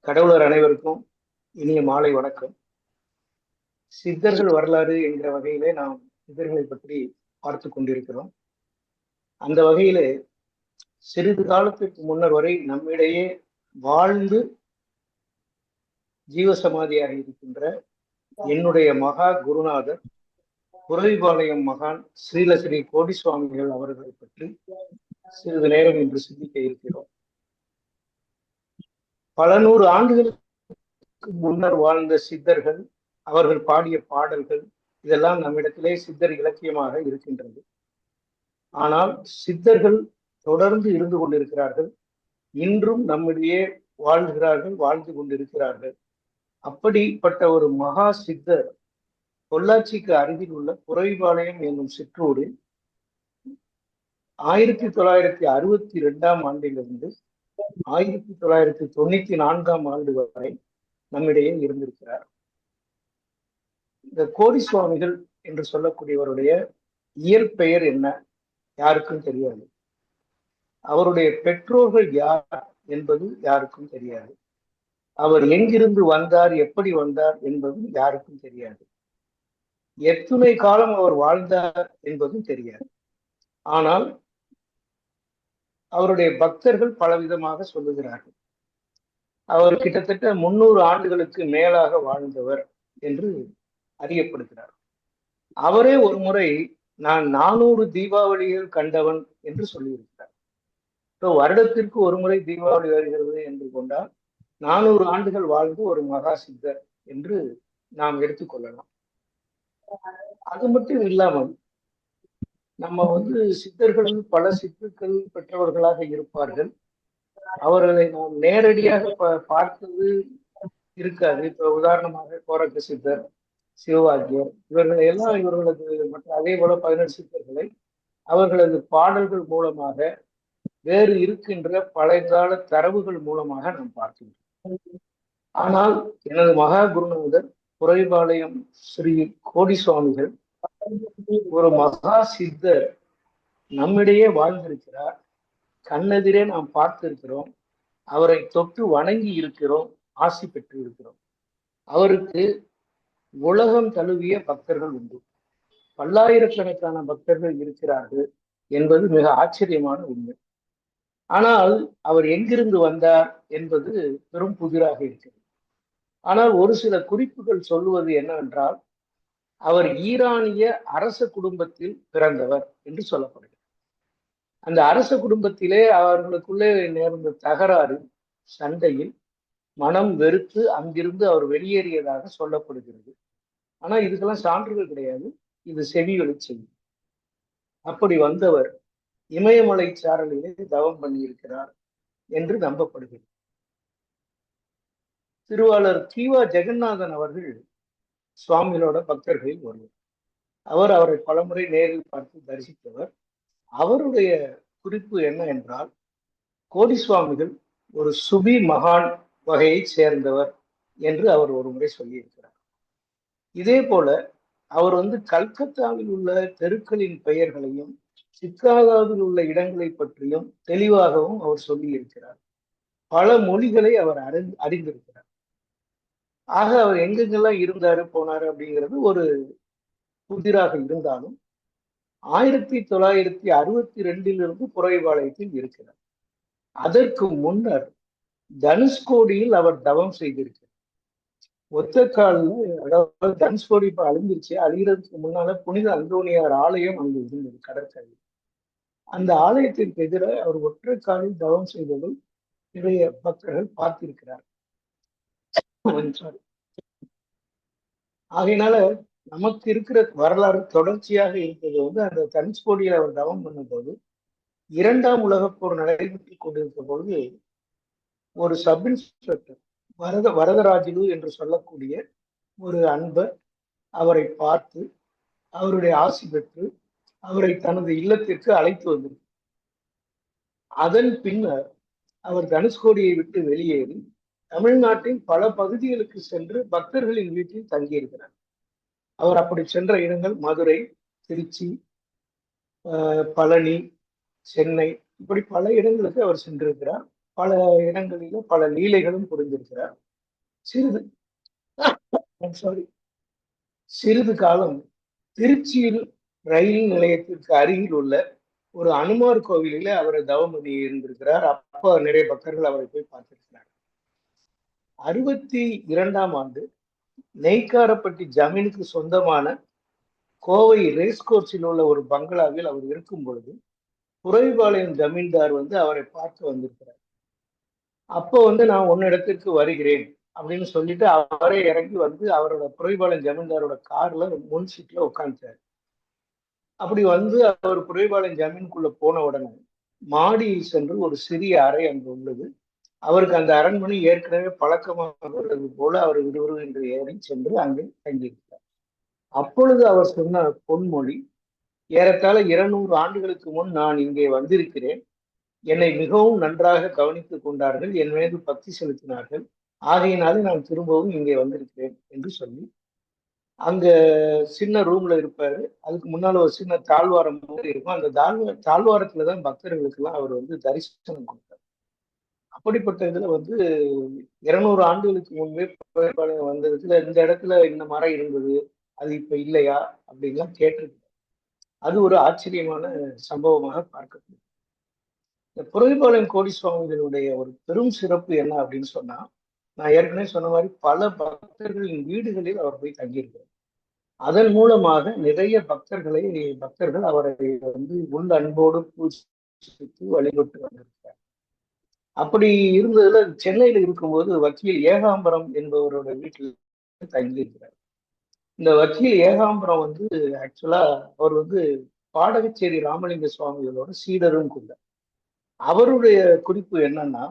கடவுளர் அனைவருக்கும் இனிய மாலை வணக்கம். சித்தர்கள் வரலாறு என்கிற வகையிலே நாம் சித்தர்களை பற்றி பார்த்து கொண்டிருக்கிறோம். அந்த வகையிலே சிறிது காலத்திற்கு முன்னர் வரை நம்மிடையே வாழ்ந்து ஜீவசமாதியாக இருக்கின்ற என்னுடைய மகா குருநாதர் குரவிபாளையம் மகான் ஸ்ரீலஸ்ரீ கோடி சுவாமிகள் அவர்களை பற்றி சிறிது நேரம் இன்று சிந்திக்க இருக்கிறோம். பல நூறு ஆண்டுகளுக்கு முன்னர் வாழ்ந்த சித்தர்கள், அவர்கள் பாடிய பாடல்கள், இதெல்லாம் நம்மிடத்திலே சித்தர் இலக்கியமாக இருக்கின்றது. ஆனால் சித்தர்கள் தொடர்ந்து இருந்து கொண்டிருக்கிறார்கள், இன்றும் நம்மிடையே வாழ்கிறார்கள், வாழ்ந்து கொண்டிருக்கிறார்கள். அப்படிப்பட்ட ஒரு மகா சித்தர் பொள்ளாச்சிக்கு அருகில் உள்ள குரவிபாளையம் என்னும் சிற்றூரில் 1962ஆம் ஆண்டிலிருந்து 1994ஆம் ஆண்டு வரை நம்மிடையே இருந்திருக்கிறார். இந்த கோடி சுவாமிகள் என்று சொல்லக்கூடியவருடைய இயற்பெயர் என்ன யாருக்கும் தெரியாது. அவருடைய பெற்றோர்கள் யார் என்பது யாருக்கும் தெரியாது. அவர் எங்கிருந்து வந்தார், எப்படி வந்தார் என்பது யாருக்கும் தெரியாது. எத்துணை காலம் அவர் வாழ்ந்தார் என்பதும் தெரியாது. ஆனால் அவருடைய பக்தர்கள் பலவிதமாக சொல்லுகிறார்கள். அவர் கிட்டத்தட்ட 300 ஆண்டுகளுக்கு மேலாக வாழ்ந்தவர் என்று அறியப்படுகிறார். அவரே ஒரு முறை நான் 400 தீபாவளிகள் கண்டவன் என்று சொல்லியிருக்கிறார். வருடத்திற்கு ஒரு முறை தீபாவளி வருகிறது என்று கொண்டால் 400 ஆண்டுகள் வாழ்ந்து ஒரு மகா சித்தர் என்று நாம் எடுத்துக்கொள்ளலாம். அது மட்டும் இல்லாமல் நம்ம சித்தர்கள் பல சித்துக்கள் பெற்றவர்களாக இருப்பார்கள். அவர்களை நாம் நேரடியாக பார்த்தது இருக்காது. இப்ப உதாரணமாக கோரக்க சித்தர், சிவவாக்கியர், இவர்களது மற்ற அதே போல 18 சித்தர்களை அவர்களது பாடல்கள் மூலமாக, வேறு இருக்கின்ற பழையகால தரவுகள் மூலமாக நாம் பார்க்கின்றோம். ஆனால் எனது மகா குருநாதர் குரவிபாளையம் ஸ்ரீ கோடி சுவாமிகள் ஒரு மகா சித்தர் நம்மிடையே வாழ்ந்திருக்கிறார். கண்ணெதிரே நாம் பார்த்திருக்கிறோம், அவரை தொட்டு வணங்கி இருக்கிறோம், ஆசி பெற்று இருக்கிறோம். அவருக்கு உலகம் தழுவிய பக்தர்கள் உண்டு. பல்லாயிரக்கணக்கான பக்தர்கள் இருக்கிறார்கள் என்பது மிக ஆச்சரியமான உண்மை. ஆனால் அவர் எங்கிருந்து வந்தார் என்பது பெரும் புதிராக இருக்கிறது. ஆனால் ஒரு சில குறிப்புகள் சொல்லுவது என்னவென்றால், அவர் ஈரானிய அரச குடும்பத்தில் பிறந்தவர் என்று சொல்லப்படுகிறது. அந்த அரச குடும்பத்திலே அவர்களுக்குள்ளே நேர்ந்த தகராறு, சண்டையில் மனம் வெறுத்து அங்கிருந்து அவர் வெளியேறியதாக சொல்லப்படுகிறது. ஆனா இதுக்கெல்லாம் சான்றுகள் கிடையாது, இது செவிவழி செய்தி. அப்படி வந்தவர் இமயமலை சாரலிலே தவம் பண்ணியிருக்கிறார் என்று நம்பப்படுகிறது. திருவாளர் கீவா ஜெகநாதன் அவர்கள் சுவாமிகளோட பக்தர்களில் ஒருவர். அவரை பலமுறை நேரில் பார்த்து தரிசித்தவர். அவருடைய குறிப்பு என்ன என்றால், கோடி சுவாமிகள் ஒரு சுபி மகான் வகையை சேர்ந்தவர் என்று அவர் ஒரு முறை சொல்லியிருக்கிறார். இதே போல அவர் கல்கத்தாவில் உள்ள தெருக்களின் பெயர்களையும் சிக்காகாவில் உள்ள இடங்களை பற்றியும் தெளிவாகவும் அவர் சொல்லி இருக்கிறார். பல மொழிகளை அவர் அறிந்திருக்கிறார். ஆக அவர் எங்கெங்கெல்லாம் இருந்தாரு போனாரு அப்படிங்கிறது ஒரு புதிராக இருந்தாலும் 1962 குரவிபாளையத்தில் இருக்கிறார். அதற்கு முன்னர் தனுஷ்கோடியில் அவர் தவம் செய்திருக்கிறார். ஒத்த காலில், அதாவது தனுஷ்கோடி இப்ப அழிஞ்சிருச்சு, அழிகிறதுக்கு முன்னால புனித அந்தோனியார் ஆலயம் அங்கு இருந்தது கடற்கரையில். அந்த ஆலயத்திற்கு எதிராக அவர் ஒற்றை காலில் தவம் செய்ததை நிறைய பக்தர்கள் பார்த்திருக்கிறார். ஆகையினால நமக்கு இருக்கிற வரலாறு தொடர்ச்சியாக இருப்பது அந்த தனுஷ்கோடியில் அவர் தவம் பண்ணும்போது 2ஆம் உலகப் போர் நடைபெற்றுக் கொண்டிருந்த பொழுது ஒரு சப் இன்ஸ்பெக்டர் வரதராஜுலு என்று சொல்லக்கூடிய ஒரு அன்பர் அவரை பார்த்து அவருடைய ஆசி பெற்று அவரை தனது இல்லத்திற்கு அழைத்து வந்தார். அதன் பின்னர் அவர் தனுஷ்கோடியை விட்டு வெளியேறி தமிழ்நாட்டின் பல பகுதிகளுக்கு சென்று பக்தர்களின் வீட்டில் தங்கியிருக்கிறார். அவர் அப்படி சென்ற இடங்கள் மதுரை, திருச்சி, பழனி, சென்னை, இப்படி பல இடங்களுக்கு அவர் சென்றிருக்கிறார். பல இடங்களில பல லீலைகளும் புரிந்திருக்கிறார். சிறிது சாரி சிறிது காலம் திருச்சியில் ரயில் நிலையத்திற்கு அருகில் உள்ள ஒரு அனுமார் கோவிலில அவர் தவமணி இருந்திருக்கிறார். அப்ப நிறைய பக்தர்கள் அவரை போய் பார்த்திருக்கிறார். 62ஆம் ஆண்டு நெய்க்காரப்பட்டி ஜமீனுக்கு சொந்தமான கோவை ரேஸ் கோர்ஸில் உள்ள ஒரு பங்களாவில் அவர் இருக்கும் பொழுது புரவிபாளையம் ஜமீன்தார் அவரை பார்க்க வந்திருக்கிறார். அப்போ நான் உன்னிடத்திற்கு வருகிறேன் அப்படின்னு சொல்லிட்டு அவரே இறங்கி அவரோட புரவிபாளையம் ஜமீன்தாரோட கார்ல முன் சீட்ல உட்காந்துட்டார். அப்படி அவர் புரவிபாளையம் ஜமீனுக்குள்ள போன உடனே மாடியில் சென்று ஒரு சிறிய அறை அங்கு உள்ளது. அவருக்கு அந்த அரண்மனை ஏற்கனவே பழக்கமாக உள்ளது போல அவர் விறுவிறு என்று ஏறி சென்று அங்கே தங்கியிருக்கிறார். அப்பொழுது அவர் சொன்ன பொன்மொழி, ஏறத்தாழ 200 ஆண்டுகளுக்கு முன் நான் இங்கே வந்திருக்கிறேன். என்னை மிகவும் நன்றாக கவனித்துக் கொண்டார்கள், என் மீது பக்தி செலுத்தினார்கள், ஆகையினாலே நான் திரும்பவும் இங்கே வந்திருக்கிறேன் என்று சொல்லி அங்க சின்ன ரூம்ல இருப்பாரு. அதுக்கு முன்னால ஒரு சின்ன தாழ்வாரம் இருக்கும். அந்த தாழ்வாரத்துலதான் பக்தர்களுக்கு எல்லாம் அவர் தரிசனம் கொடுத்தார். அப்படிப்பட்ட இதுல 200 ஆண்டுகளுக்கு முன்பே வந்ததுல இந்த இடத்துல இந்த மரம் இருந்தது, அது இப்ப இல்லையா அப்படின்லாம் கேட்டிருக்கு. அது ஒரு ஆச்சரியமான சம்பவமாக பார்க்கப்படுது. இந்த புரவிபாளையம் கோடி சுவாமிகளுடைய ஒரு பெரும் சிறப்பு என்ன அப்படின்னு சொன்னா, நான் ஏற்கனவே சொன்ன மாதிரி பல பக்தர்களின் வீடுகளில் அவர் போய் தங்கியிருக்கிறார். அதன் மூலமாக நிறைய பக்தர்கள் அவரை உள்ள அன்போடு பூஜித்து வழிபட்டு வந்திருக்கிறார். அப்படி இருந்ததுல சென்னையில இருக்கும்போது வக்கீல் ஏகாம்பரம் என்பவரோட வீட்டில் தங்கியிருக்கிறார். இந்த வக்கீல் ஏகாம்பரம் ஆக்சுவலா அவர் பாடகச்சேரி ராமலிங்க சுவாமிகளோட சீடரும் கூட. அவருடைய குறிப்பு என்னன்னா,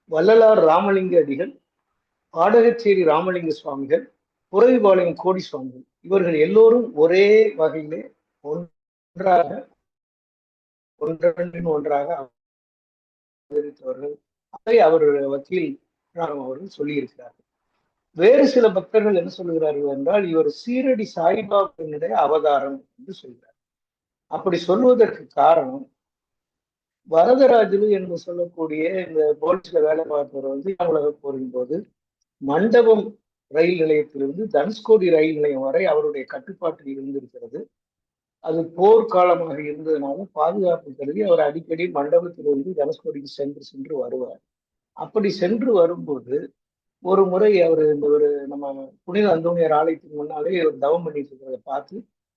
வள்ளலார் ராமலிங்க அடிகள், பாடகச்சேரி ராமலிங்க சுவாமிகள், புரவிபாளையம் கோடி சுவாமிகள், இவர்கள் எல்லோரும் ஒரே வகையிலே ஒன்றாக ஒன்றாக அதை அவர் வக்கீல் அவர்கள் சொல்லியிருக்கிறார்கள். வேறு சில பக்தர்கள் என்ன சொல்லுகிறார்கள் என்றால், இவர் சீரடி சாய்பாபாவினுடைய அவதாரம் என்று சொல்கிறார். அப்படி சொல்வதற்கு காரணம், வரதராஜலு என்று சொல்லக்கூடிய இந்த போலீஸ்ல வேலை பார்த்தவர் உலக போரின் போது மண்டபம் ரயில் நிலையத்திலிருந்து தனுஷ்கோடி ரயில் நிலையம் வரை அவருடைய கட்டுப்பாட்டில் இருந்திருக்கிறது. அது போர்க்காலமாக இருந்ததுனால பாதுகாப்பு கருதி அவர் அடிக்கடி மண்டபத்திலிருந்து தனுஷ்கோடிக்கு சென்று வருவார். அப்படி சென்று வரும்போது ஒரு முறை அவர் ஒரு நம்ம புனித அந்தோனியார் ஆலயத்துக்கு முன்னாலே இவர் தவம் பண்ணிட்டு இருக்கிறத பார்த்து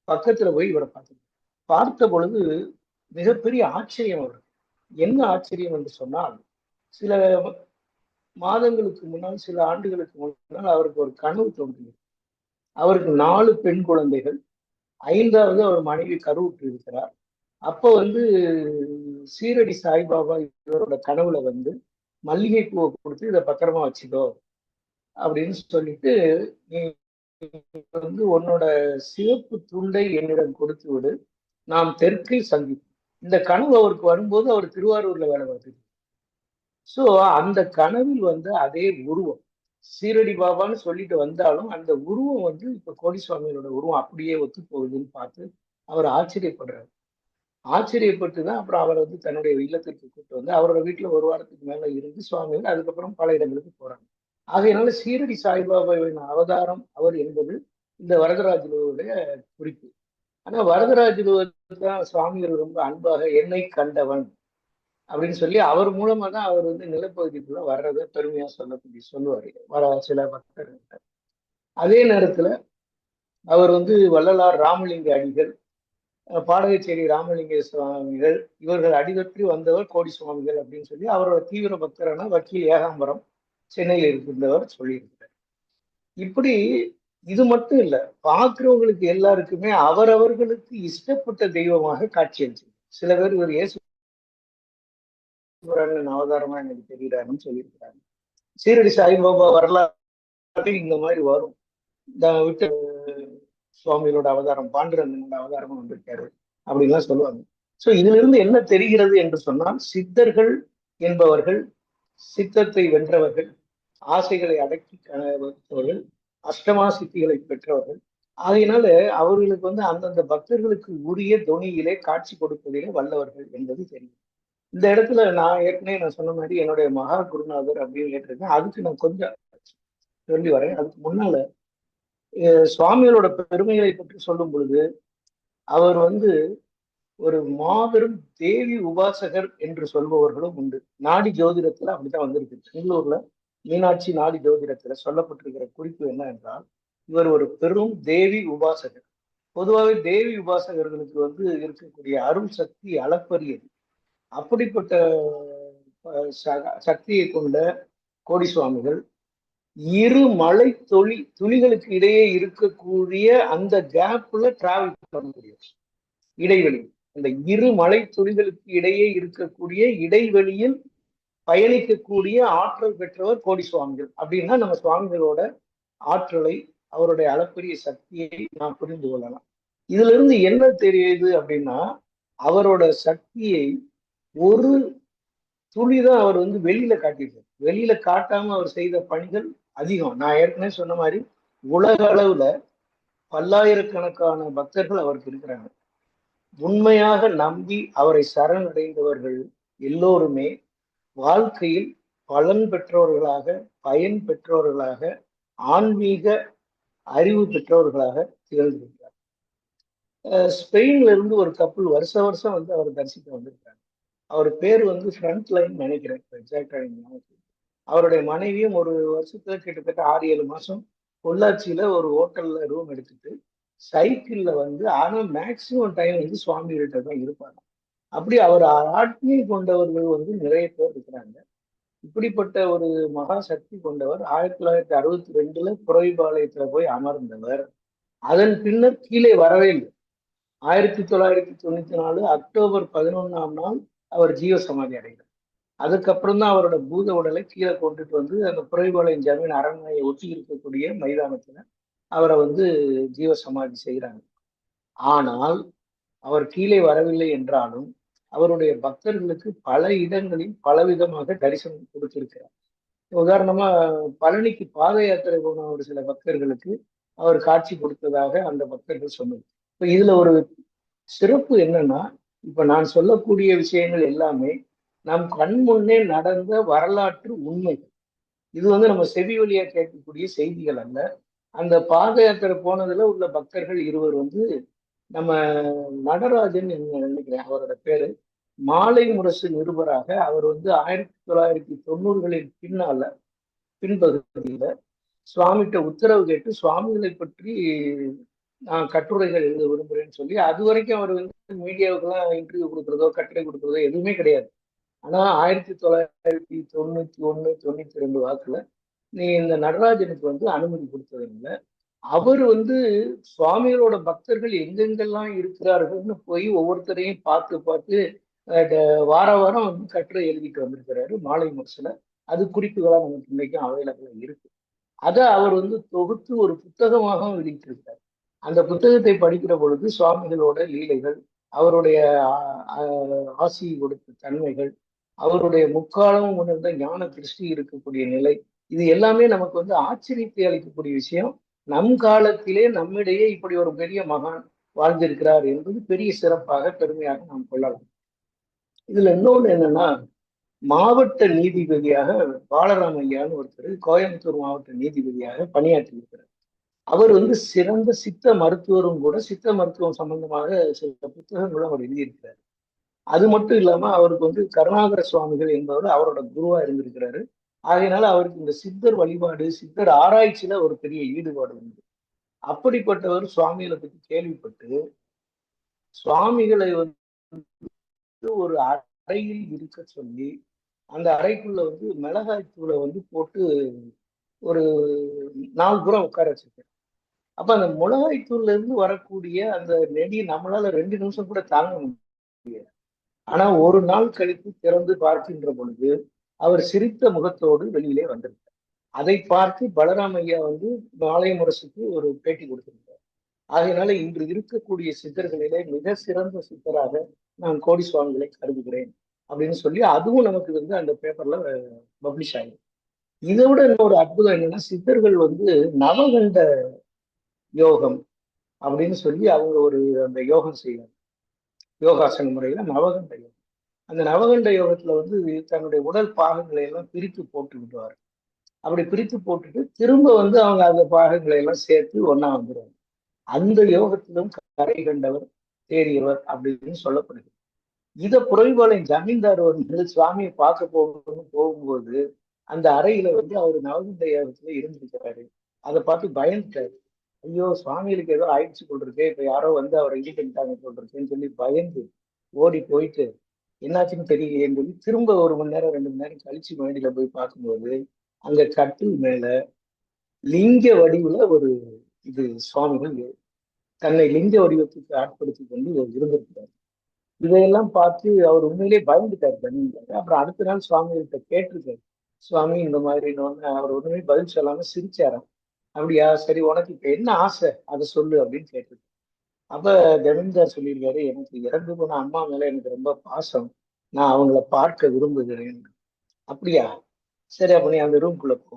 பக்கத்துல போய் இவரை பார்த்த பொழுது மிகப்பெரிய ஆச்சரியம் அவருக்கு. என்ன ஆச்சரியம் என்று சொன்னால், சில மாதங்களுக்கு முன்னால், சில ஆண்டுகளுக்கு முன்னால் அவருக்கு ஒரு கனவு தோன்றியது. அவருக்கு 4 பெண் குழந்தைகள், 5வது அவர் மனைவி கருவுற்று இருக்கிறார். அப்போ சீரடி சாய்பாபா இவரோட கனவுல மல்லிகை பூவை கொடுத்து இதை பத்திரமா வச்சுக்கோ அப்படின்னு சொல்லிட்டு, நீ உன்னோட சிவப்பு துண்டை என்னிடம் கொடுத்து விடு, நாம் தெற்கில் சந்திப்போம். இந்த கனவு அவருக்கு வரும்போது அவர் திருவாரூர்ல வேலை பார்த்துருக்கு. சோ அந்த கனவில் அதே உருவம் சீரடி பாபான்னு சொல்லிட்டு வந்தாலும் அந்த உருவம் இப்ப கோடி சுவாமிகளோட உருவம் அப்படியே ஒத்து போகுதுன்னு பார்த்து அவர் ஆச்சரியப்படுறாரு. ஆச்சரியப்பட்டுதான் அப்புறம் அவர் தன்னுடைய இல்லத்திற்கு கூப்பிட்டு அவரோட வீட்டுல ஒரு வாரத்துக்கு மேல இருந்து சுவாமிகள் அதுக்கப்புறம் பல இடங்களுக்கு போறாங்க. ஆகையினால சீரடி சாய்பாபாவின் அவதாரம் அவர் என்பது இந்த வரதராஜலுடைய குறிப்பு. ஆனா வரதராஜலு தான் சுவாமிகள் ரொம்ப அன்பாக என்னை கண்டவன் அப்படின்னு சொல்லி அவர் மூலமா தான் அவர் நிலப்பகுதிக்குள்ள வர்றதை பெருமையா சொல்லுவாரு வர சில பக்தர்கள். அதே நேரத்துல அவர் வள்ளலார் ராமலிங்க அடிகள், பாடகச்சேரி ராமலிங்க சுவாமிகள், இவர்கள் அடிதற்றி வந்தவர் கோடி சுவாமிகள் அப்படின்னு சொல்லி அவரோட தீவிர பக்தரான வக்கீல் ஏகாம்பரம் சென்னையில் இருக்கின்றவர் சொல்லியிருக்கிறார். இப்படி இது மட்டும் இல்ல, பார்க்கிறவங்களுக்கு எல்லாருக்குமே அவரவர்களுக்கு இஷ்டப்பட்ட தெய்வமாக காட்சியளிச்சு. சில பேர் இவர் இயேசு அவதாரமா எனக்கு தெரிகிறாருன்னு சொல்லியிருக்கிறாங்க. சீரடி சாய்பாபா வரலாறு இந்த மாதிரி வரும். விட்டு சுவாமிகளோட அவதாரம், பாண்டுரங்கனோட அவதாரமா வந்திருக்காரு அப்படின்லாம் சொல்லுவாங்க. சோ இதுல இருந்து என்ன தெரிகிறது என்று சொன்னால், சித்தர்கள் என்பவர்கள் சித்தத்தை வென்றவர்கள், ஆசைகளை அடக்கி வந்தவர்கள், அஷ்டமா சித்திகளை பெற்றவர்கள். ஆகையினால அவர்களுக்கு அந்தந்த பக்தர்களுக்கு உரிய தொனியிலே காட்சி கொடுப்பதிலே வல்லவர்கள் என்பது தெரியும். இந்த இடத்துல நான் ஏற்கனவே நான் சொன்ன மாதிரி என்னுடைய மகா குருநாதர் அப்படின்னு கேட்டிருக்கேன். அதுக்கு நான் கொஞ்சம் சொல்லி வரேன். அதுக்கு முன்னால சுவாமிகளோட பெருமைகளை பற்றி சொல்லும் பொழுது அவர் வந்து ஒரு மாபெரும் தேவி உபாசகர் என்று சொல்பவர்களும் உண்டு. நாடி ஜோதிடத்துல அப்படித்தான் வந்திருக்கு. பெங்களூர்ல மீனாட்சி நாடி ஜோதிடத்துல சொல்லப்பட்டிருக்கிற குறிப்பு என்ன என்றால், இவர் ஒரு பெரும் தேவி உபாசகர். பொதுவாகவே தேவி உபாசகர்களுக்கு வந்து இருக்கக்கூடிய அருள் சக்தி அளப்பரியது. அப்படிப்பட்ட சக்தியை கொண்ட கோடி சுவாமிகள் இரு மலை துளிகளுக்கு இடையே இருக்கக்கூடிய அந்த கேப்ல டிராவல் பண்ண முடியும். இடைவெளி, அந்த இரு மலை துளிகளுக்கு இடையே இருக்கக்கூடிய இடைவெளியில் பயணிக்கக்கூடிய ஆற்றல் பெற்றவர் கோடி சுவாமிகள். அப்படின்னா நம்ம சுவாமிகளோட ஆற்றலை, அவருடைய அளப்பரிய சக்தியை நாம் புரிந்து கொள்ளலாம். இதுல இருந்து என்ன தெரியுது அப்படின்னா, அவரோட சக்தியை ஒரு துளிதான் அவர் வந்து வெளியில காட்டியிருக்கார். வெளியில காட்டாம அவர் செய்த பணிகள் அதிகம். நான் ஏற்கனவே சொன்ன மாதிரி உலக அளவுல பல்லாயிரக்கணக்கான பக்தர்கள் அவருக்கு இருக்கிறாங்க. உண்மையாக நம்பி அவரை சரணடைந்தவர்கள் எல்லோருமே வாழ்க்கையில் பலன் பெற்றவர்களாக, பயன் பெற்றவர்களாக, ஆன்மீக அறிவு பெற்றவர்களாக திகழ்ந்திருக்கிறார். ஸ்பெயின்ல இருந்து ஒரு கப்பல் வருஷ வருஷம் வந்து அவர் தரிசிக்க வந்திருக்காங்க. அவர் பேர் வந்து ஃப்ரண்ட் லைன் நினைக்கிறேன், எக்ஸாக்டா. அவருடைய மனைவியும் ஒரு வருஷத்துல கிட்டத்தட்ட 6-7 மாசம் பொள்ளாச்சியில ஒரு ஹோட்டல்ல ரூம் எடுத்துட்டு சைக்கிள்ல வந்து, ஆனா மேக்சிமம் டைம் வந்து சுவாமிகிட்ட தான் இருப்பாங்க. அப்படி அவர் ஆட்சியை கொண்டவர்கள் வந்து நிறைய பேர் இருக்கிறாங்க. இப்படிப்பட்ட ஒரு மகா சக்தி கொண்டவர் 1962 புறவிபாளையத்துல போய் அமர்ந்தவர். அதன் பின்னர் கீழே வரவே இல்லை. 1994 அக்டோபர் 11ஆம் நாள் அவர் ஜீவ சமாதி அடைந்தார். அதுக்கப்புறம் தான் அவரோட பூத உடலை கீழே கொண்டுட்டு வந்து அந்த புறவிபாளையம் ஜமீன் அரண்மனையை ஒட்டி இருக்கக்கூடிய மைதானத்துல அவரை வந்து ஜீவ சமாதி செய்கிறாங்க. ஆனால் அவர் கீழே வரவில்லை என்றாலும் அவருடைய பக்தர்களுக்கு பல இடங்களில் பலவிதமாக தரிசனம் கொடுத்திருக்கிறார். உதாரணமா பழனிக்கு பாத யாத்திரை போன ஒரு சில பக்தர்களுக்கு அவர் காட்சி கொடுத்ததாக அந்த பக்தர்கள் சொன்னது. இப்ப இதுல ஒரு சிறப்பு என்னன்னா, இப்ப நான் சொல்லக்கூடிய விஷயங்கள் எல்லாமே நம் கண் முன்னே நடந்த வரலாற்று உண்மைகள். இது வந்து நம்ம செவி வழியா கேட்கக்கூடிய செய்திகள் அல்ல. அந்த பாத யாத்திரை போனதுல உள்ள பக்தர்கள் இருவர் வந்து நம்ம நடராஜன் நினைக்கிறேன் அவரோட பேரு, மாலை முரசு நிருபராக அவர் வந்து 1990களின் பின்பகுதியில சுவாமிகிட்ட உத்தரவு கேட்டு சுவாமிகளை பற்றி நான் கட்டுரைகள் எழுத விரும்புறேன்னு சொல்லி, அது வரைக்கும் அவர் வந்து மீடியாவுக்கெல்லாம் இன்டர்வியூ கொடுக்குறதோ கட்டுரை கொடுக்குறதோ எதுவுமே கிடையாது. ஆனா 1991 92 வாக்குல நீ இந்த நடராஜனுக்கு வந்து அனுமதி கொடுத்ததுனால அவர் வந்து சுவாமிகளோட பக்தர்கள் எங்கெங்கெல்லாம் இருக்கிறார்கள்னு போய் ஒவ்வொருத்தரையும் பார்த்து பார்த்து வார வாரம் வந்து கட்டுரை எழுதிட்டு வந்திருக்கிறாரு மாலை முரசுல. அது குறிப்புகளா நமக்கு இன்னைக்கும் அவைலபிளா இருக்கு. அதை அவர் வந்து தொகுத்து ஒரு புத்தகமாக வெளியிட்டிருக்காரு. அந்த புத்தகத்தை படிக்கிற பொழுது சுவாமிகளோட லீலைகள், அவருடைய ஆசி கொடுத்த தன்மைகள், அவருடைய முக்காலமும் உணர்ந்த ஞான திருஷ்டி இருக்கக்கூடிய நிலை, இது எல்லாமே நமக்கு வந்து ஆச்சரியத்தை அளிக்கக்கூடிய விஷயம். நம் காலத்திலே நம்மிடையே இப்படி ஒரு பெரிய மகான் வாழ்ந்திருக்கிறார் என்பது பெரிய சிறப்பாக பெருமையாக நாம் கொள்ளலாம். இதுல இன்னொன்று என்னன்னா, மாவட்ட நீதிபதியாக பாலராமையான்னு ஒருத்தர் கோயம்புத்தூர் மாவட்ட நீதிபதியாக பணியாற்றி இருக்கிறார். அவர் வந்து சிறந்த சித்த மருத்துவரும் கூட. சித்த மருத்துவம் சம்பந்தமாக சில புத்தகங்களும் அவர் எழுதியிருக்கிறார். அது மட்டும் இல்லாம அவருக்கு வந்து கருணாகர சுவாமிகள் என்பவர் அவரோட குருவா இருந்திருக்கிறாரு. ஆகையினால அவருக்கு இந்த சித்தர் வழிபாடு, சித்தர் ஆராய்ச்சியில ஒரு பெரிய ஈடுபாடு உண்டு. அப்படிப்பட்டவர் சுவாமிகளை பற்றி கேள்விப்பட்டு சுவாமிகளை வந்து ஒரு அறையில் இருக்க சொல்லி அந்த அறைக்குள்ள வந்து மிளகாய் தூளை வந்து போட்டு ஒரு 4 புறம் உட்கார வச்சிருக்காரு. அப்ப அந்த மிளகாய் தூள்ல இருந்து வரக்கூடிய அந்த நெடி நம்மளால 2 நிமிஷம் கூட தாங்க முடியாது. ஆனா ஒரு நாள் கழித்து திறந்து பார்க்கின்ற பொழுது அவர் சிரித்த முகத்தோடு வெளியிலே வந்திருக்கார். அதை பார்த்து பலராம் ஐயா வந்து மாலை முரசுக்கு ஒரு பேட்டி கொடுத்திருக்கார். ஆகையினால இன்று இருக்கக்கூடிய சித்தர்களிலே மிக சிறந்த சித்தராக நான் கோடி சுவாமிகளை கருதுகிறேன் அப்படின்னு சொல்லி அதுவும் நமக்கு வந்து அந்த பேப்பர்ல பப்ளிஷ் ஆகும். இதை விட இன்னொரு அற்புதம் என்னன்னா, சித்தர்கள் வந்து நவகண்ட யோகம் அப்படின்னு சொல்லி அவங்க ஒரு அந்த யோகம் செய்வாங்க. யோகாசன முறையில நவகண்ட யோகம். அந்த நவகண்ட யோகத்துல வந்து தன்னுடைய உடல் பாகங்களை எல்லாம் பிரித்து போட்டு விடுவார். அப்படி பிரித்து போட்டுட்டு திரும்ப வந்து அவங்க அந்த பாகங்களை எல்லாம் சேர்த்து ஒண்ணா வந்துருவாங்க. அந்த யோகத்திலும் கரை கண்டவர் தேறியவர் அப்படின்னு சொல்லப்படுது. இத புறவிபாளையம் ஜமீன்தார் வந்து சுவாமியை பார்க்க போகும்போது அந்த அறையில வந்து அவர் நவகண்ட யோகத்துல இருந்திருக்கிறாரு. அதை பார்த்து பயந்துட்டாரு. ஐயோ சுவாமிகளுக்கு ஏதோ ஆயிடுச்சு கொண்டிருக்கு, இப்ப யாரோ வந்து அவரை இது பண்ணிட்டாங்க கொண்டிருக்குன்னு சொல்லி பயந்து ஓடி போயிட்டு என்னாச்சுன்னு தெரியலையேன்னு சொல்லி திரும்ப 1 மணி நேரம் 2 மணி நேரம் கழிச்சு மேடையில போய் பார்க்கும்போது அங்க கட்டில் மேல லிங்க வடிவுல ஒரு இது சுவாமிகள் தன்னை லிங்க வடிவத்துக்கு ஆட்படுத்தி கொண்டு இருந்திருக்கிறார். இதையெல்லாம் பார்த்து அவர் உண்மையிலேயே பயந்துட்டார் பண்ணிட்டாரு. அப்புறம் அடுத்த நாள் சுவாமிகிட்ட கேட்டிருக்காரு, சுவாமி இந்த மாதிரி அவர் ஒண்ணுமே பதில் சொல்லாம சிரிச்சாராம். அப்படியா, சரி உனக்கு இப்ப என்ன ஆசை அதை சொல்லு அப்படின்னு கேட்டிருக்காரு. அப்ப ஜமீன்தார் சொல்லியிருக்காரு, எனக்கு இறந்து போன அம்மா மேல எனக்கு ரொம்ப பாசம், நான் அவங்கள பார்க்க விரும்புகிறேன். அப்படியா, சரி அப்ப நீ அந்த ரூம்குள்ள போ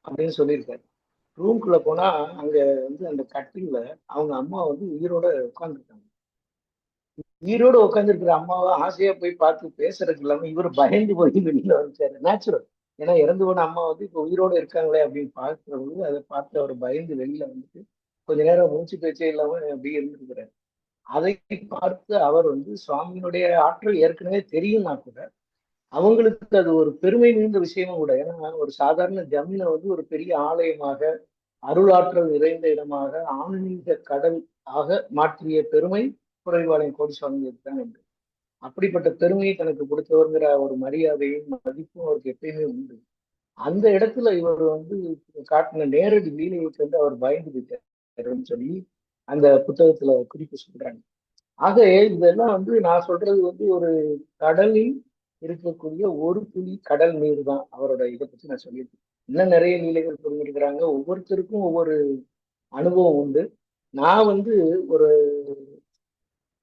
அப்படின்னு சொல்லியிருக்காரு. ரூம்குள்ள போனா அங்க வந்து அந்த கட்டில்ல அவங்க அம்மா வந்து உயிரோட உட்கார்ந்துருக்காங்க. உயிரோட உட்காந்துருக்கிற அம்மாவை ஆசையா போய் பார்த்து பேசுறதுக்கு இல்லாம இவர் பயந்து போய் வெளியில வந்துட்டாரு. நேச்சுரல். ஏன்னா இறந்து போன அம்மா வந்து இப்ப உயிரோட இருக்காங்களே அப்படின்னு பார்க்கிற பொழுது அதை பார்த்து அவர் பயந்து வெளியில வந்துட்டு கொஞ்ச நேரம் மூச்சு பேச்சே இல்லாம அப்படியே இருந்திருக்கிறார். அதை பார்த்து அவர் வந்து சுவாமியினுடைய ஆற்றல் ஏற்கனவே தெரியும்னா கூட அவங்களுக்கு அது ஒரு பெருமை மிகுந்த விஷயமும் கூட. ஏன்னா ஒரு சாதாரண ஜமீனை வந்து ஒரு பெரிய ஆலயமாக, அருளாற்றல் நிறைந்த இடமாக, ஆன்மீக கடல் ஆக மாற்றிய பெருமை குறைவாளையம் கோடிசுவாமிகளுக்கு தான் உண்டு. அப்படிப்பட்ட பெருமையை தனக்கு கொடுத்தவர்கிற ஒரு மரியாதையும் மதிப்பும் அவருக்கு எப்பயுமே உண்டு. அந்த இடத்துல இவர் வந்து காட்டின நேரடி லீலையை கண்டு அவர் பயந்து விட்டாருன்னு சொல்லி அந்த புத்தகத்துல குறிப்பு சொல்றாங்க. ஆக இதெல்லாம் வந்து நான் சொல்றது வந்து ஒரு கடலில் இருக்கக்கூடிய ஒரு துளி கடல் நீர் தான் அவரோட இதை பத்தி நான் சொல்லியிருக்கேன். இன்னும் நிறைய லீலைகள் புரிஞ்சிருக்கிறாங்க. ஒவ்வொருத்தருக்கும் ஒவ்வொரு அனுபவம் உண்டு. நான் வந்து ஒரு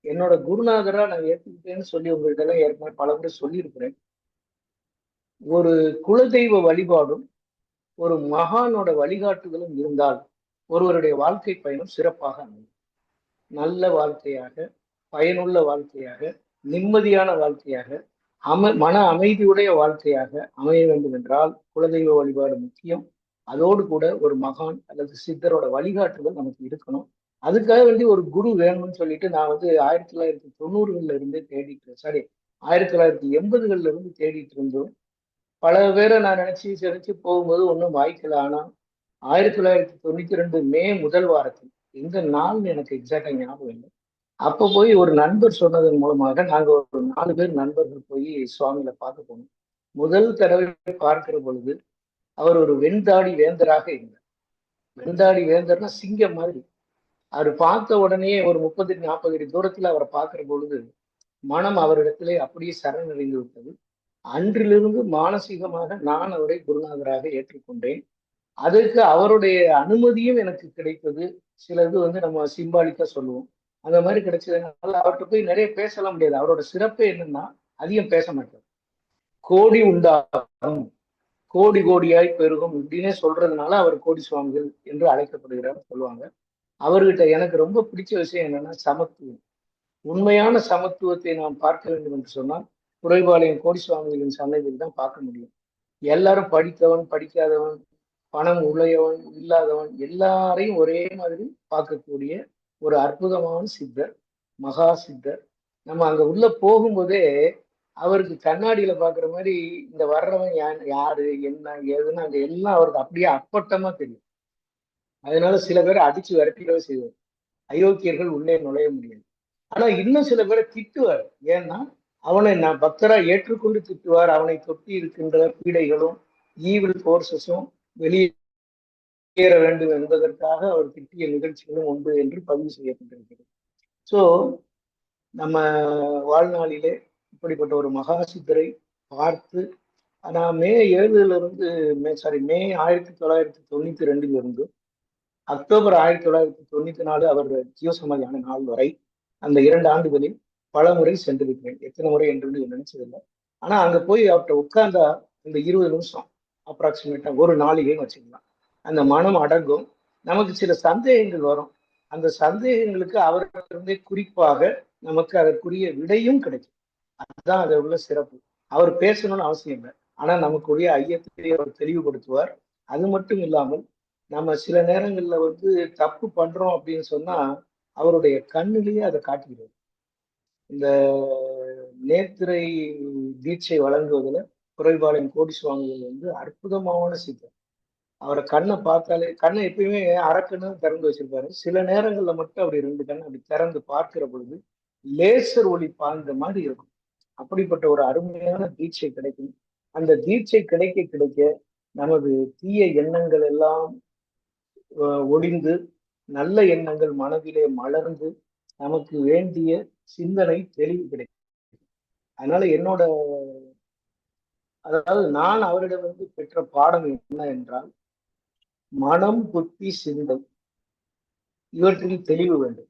என்னோட குருநாதரா நான் ஏற்றுக்கிட்டேன்னு சொல்லி உங்கள்கிட்ட எல்லாம் ஏற்கனவே பல முறை சொல்லியிருக்கிறேன். ஒரு குலதெய்வ வழிபாடும் ஒரு மகானோட வழிகாட்டுதலும் இருந்தால் ஒருவருடைய வாழ்க்கை பயணம் சிறப்பாக அமையும். நல்ல வாழ்க்கையாக, பயனுள்ள வாழ்க்கையாக, நிம்மதியான வாழ்க்கையாக, மன அமைதியுடைய வாழ்க்கையாக அமைய வேண்டும் என்றால் குலதெய்வ வழிபாடு முக்கியம். அதோடு கூட ஒரு மகான் அல்லது சித்தரோட வழிகாட்டுதல் நமக்கு இருக்கணும். அதுக்காக வேண்டி ஒரு குரு வேணும்னு சொல்லிட்டு நான் வந்து 1990கள்ல இருந்தே தேடிட்டு, சாரி 1980கள்ல இருந்து தேடிட்டு இருந்தோம். பல பேரை நான் நினைச்சு போகும்போது ஒன்றும் வாய்க்கல. ஆனா 1992 மே முதல் வாரத்தில், எந்த நாள்னு எனக்கு எக்ஸாக்டா ஞாபகம் இல்லை, அப்ப போய் ஒரு நண்பர் சொன்னதன் மூலமாக நாங்க ஒரு 4 பேர் நண்பர்கள் போய் சுவாமிகளை பார்க்க போனோம். முதல் தடவை பார்க்கிற பொழுது அவர் ஒரு வெண்தாடி வேந்தராக இருந்தார். வெண்தாடி வேந்தர்னா சிங்கம் மாதிரி. அவர் பார்த்த உடனே ஒரு 30-40 அடி தூரத்துல அவரை பார்க்கிற பொழுது மனம் அவரிடத்திலே அப்படியே சரணடைந்து விட்டது. அன்றிலிருந்து மானசீகமாக நான் அவரை குருநாதராக ஏற்றுக்கொண்டேன். அதற்கு அவருடைய அனுமதியும் எனக்கு கிடைத்தது. சிலது வந்து நம்ம சிம்பாலிக்கா சொல்லுவோம். அந்த மாதிரி கிடைச்சதுனால அவர்கிட்ட போய் நிறைய பேசலாம் முடியாது. அவரோட சிறப்பே என்னன்னா அதிகம் பேச மாட்டார். கோடி உண்டாகும், கோடி கோடியாய் பெருகும் இப்படின்னே சொல்றதுனால அவர் கோடி சுவாமிகள் என்று அழைக்கப்படுகிறார் சொல்லுவாங்க. அவர்கிட்ட எனக்கு ரொம்ப பிடிச்ச விஷயம் என்னன்னா சமத்துவம். உண்மையான சமத்துவத்தை நாம் பார்க்க வேண்டும் என்று சொன்னால் குறைபாளையம் கோடி சுவாமிகளின் சன்னதியில் தான் பார்க்க முடியும். எல்லாரும் படித்தவன் படிக்காதவன், பணம் உழையவன் இல்லாதவன் எல்லாரையும் ஒரே மாதிரி பார்க்கக்கூடிய ஒரு அற்புதமான சித்தர், மகா சித்தர். நம்ம அங்க உள்ள போகும்போதே அவருக்கு கண்ணாடியில பாக்குற மாதிரி இந்த வர்றவன் யாரு என்ன ஏதுன்னு அங்க எல்லாம் அவருக்கு அப்படியே அப்பட்டமா தெரியும். அதனால சில பேரை அடிச்சு விரட்டிடவே செய்வார். அயோக்கியர்கள் உள்ளே நுழைய முடியாது. ஆனா இன்னும் சில பேரை திட்டுவார். ஏன்னா அவனை நான் பக்தரா ஏற்றுக்கொண்டு திட்டுவார். அவனை தொட்டி இருக்கின்ற பீடைகளும் ஈவில் போர்சஸும் வெளியேற வேண்டும் என்பதற்காக அவர் திட்டிய நிகழ்ச்சிகளும் உண்டு என்று பதிவு செய்யப்பட்டிருக்கிறது. ஸோ நம்ம வாழ்நாளிலே இப்படிப்பட்ட ஒரு மகா சித்தரை பார்த்து நான் மே 1992 இருந்து அக்டோபர் 1994 அவர் ஜீவசமாதியான நாள் வரை அந்த 2 ஆண்டுகளில் பல முறை சென்றிருக்கிறேன். எத்தனை முறை என்று நினைச்சதில்லை. ஆனா அங்க போய் அவர்கிட்ட உட்கார்ந்தா இந்த 20 நிமிஷம் அப்ராக்சிமேட்டா ஒரு நாளிகைன்னு வச்சுக்கலாம். அந்த மனம் அடங்கும். நமக்கு சில சந்தேகங்கள் வரும். அந்த சந்தேகங்களுக்கு அவர்களிருந்தே குறிப்பாக நமக்கு அதற்குரிய விடையும் கிடைக்கும். அதுதான் அதை உள்ள சிறப்பு. அவர் பேசணும்னு அவசியம் இல்லை, ஆனா நமக்குரிய ஐயத்திலேயே அவர் தெளிவுபடுத்துவார். அது மட்டும் இல்லாமல் நம்ம சில நேரங்கள்ல வந்து தப்பு பண்றோம் அப்படின்னு சொன்னா அவருடைய கண்ணிலேயே அதை காட்டுகிறது. இந்த நேர்த்திரை தீட்சை வழங்குவதில் குறைபாளையம் கோடி சுவாமிகள் வந்து அற்புதமான சித்தர். அவரை கண்ணை பார்த்தாலே, கண்ணை எப்பயுமே அரக்கண்ணு திறந்து வச்சிருப்பாரு, சில நேரங்கள்ல மட்டும் அப்படி ரெண்டு கண்ணை அப்படி திறந்து பார்க்கிற பொழுது லேசர் ஒளி பாய்ந்த மாதிரி இருக்கும். அப்படிப்பட்ட ஒரு அருமையான தீட்சை கிடைக்கும். அந்த தீட்சை கிடைக்க கிடைக்க நமது தீய எண்ணங்கள் எல்லாம் ஒளிந்து நல்ல எண்ணங்கள் மனதிலே மலர்ந்து நமக்கு வேண்டிய சிந்தனை தெளிவு கிடைக்கும். அதனால என்னோட, அதாவது நான் அவரிடம் வந்து பெற்ற பாடம் என்ன என்றால், மனம் புத்தி சிந்தை இவற்றில் தெளிவு வேண்டும்.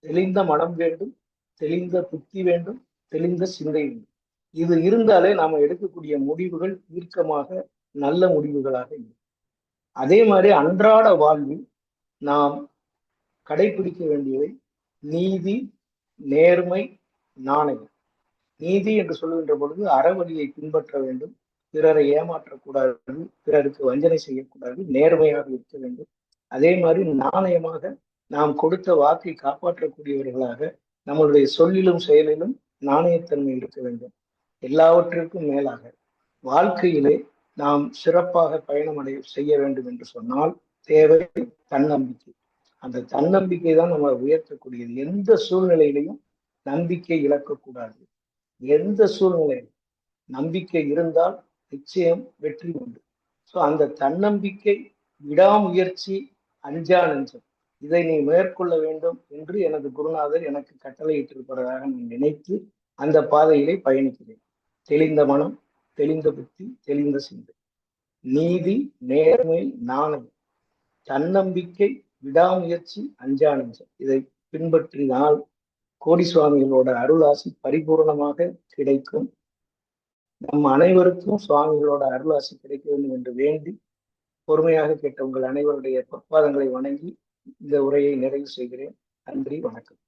தெளிந்த மனம் வேண்டும், தெளிந்த புத்தி வேண்டும், தெளிந்த சிந்தை வேண்டும். இது இருந்தாலே நாம எடுக்கக்கூடிய முடிவுகள் தீர்க்கமாக நல்ல முடிவுகளாக இருக்கும். அதே மாதிரி அன்றாட வாழ்வில் நாம் கடைபிடிக்க வேண்டியவை நீதி, நேர்மை, நாணயம். நீதி என்று சொல்லுகின்ற பொழுது அறவழியை பின்பற்ற வேண்டும், பிறரை ஏமாற்றக்கூடாது, பிறருக்கு வஞ்சனை செய்யக்கூடாது, நேர்மையாக இருக்க வேண்டும். அதே மாதிரி நாணயமாக நாம் கொடுத்த வாக்கை காப்பாற்றக்கூடியவர்களாக நம்மளுடைய சொல்லிலும் செயலிலும் நாணயத்தன்மை இருக்க வேண்டும். எல்லாவற்றிற்கும் மேலாக வாழ்க்கையிலே நாம் சிறப்பாக பயணமடைய செய்ய வேண்டும் என்று சொன்னால் தேவை தன்னம்பிக்கை. அந்த தன்னம்பிக்கை தான் நம்ம உயர்த்தக்கூடியது. எந்த சூழ்நிலையிலையும் நம்பிக்கை இழக்கக்கூடாது. எந்த சூழ்நிலையிலும் நம்பிக்கை இருந்தால் நிச்சயம் வெற்றி உண்டு. ஸோ அந்த தன்னம்பிக்கை, விடாமுயற்சி, அஞ்சா நெஞ்சம், இதை நீ மேற்கொள்ள வேண்டும் என்று எனது குருநாதர் எனக்கு கட்டளையிட்டிருப்பதாக நான் நினைத்து அந்த பாதையிலே பயணிக்கிறேன். தெளிந்த மனம், தெளிந்த புத்தி, தெளிந்த சிந்தை, நீதி, நேர்மை, நாணயம், தன்னம்பிக்கை, விடாமுயற்சி, அஞ்சா நெஞ்சம், இதை பின்பற்றினால் கோடி சுவாமிகளோட அருளாசி பரிபூர்ணமாக கிடைக்கும். நம் அனைவருக்கும் சுவாமிகளோட அருளாசி கிடைக்க வேண்டும் என்று வேண்டி பொறுமையாக கேட்ட உங்கள் அனைவருடைய பொற்பாதங்களை வணங்கி இந்த உரையை நிறைவு செய்கிறேன். நன்றி, வணக்கம்.